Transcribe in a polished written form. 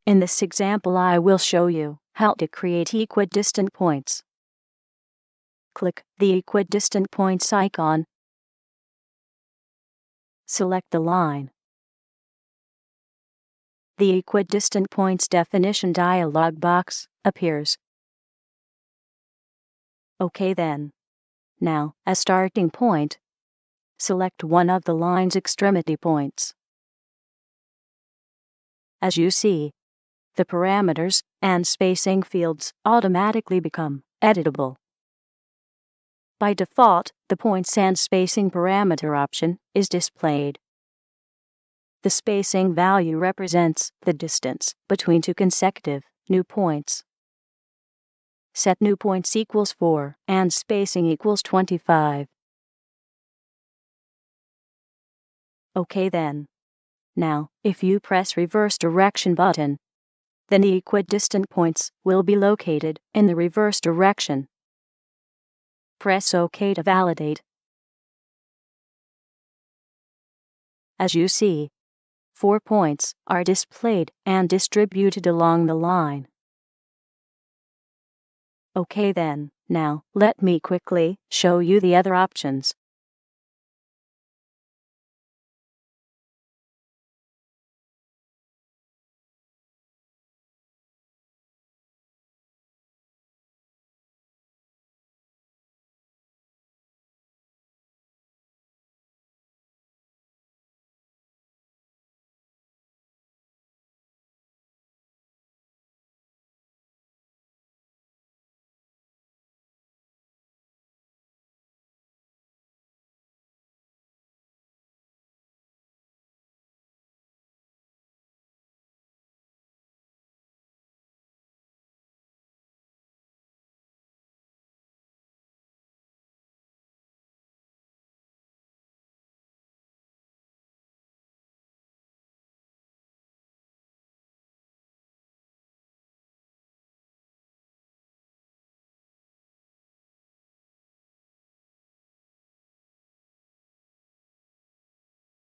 In this example, I will show you how to create equidistant points. Click the equidistant points icon. Select the line. The equidistant points definition dialog box appears. OK then. Now, as starting point, select one of the line's extremity points. As you see, the parameters and spacing fields automatically become editable. By default, the points and spacing parameter option is displayed. The spacing value represents the distance between two consecutive new points. Set new points equals 4 and spacing equals 25. OK then. Now, if you press reverse direction button, then the equidistant points will be located in the reverse direction. Press OK to validate. As you see, 4 points are displayed and distributed along the line. OK then, now let me quickly show you the other options.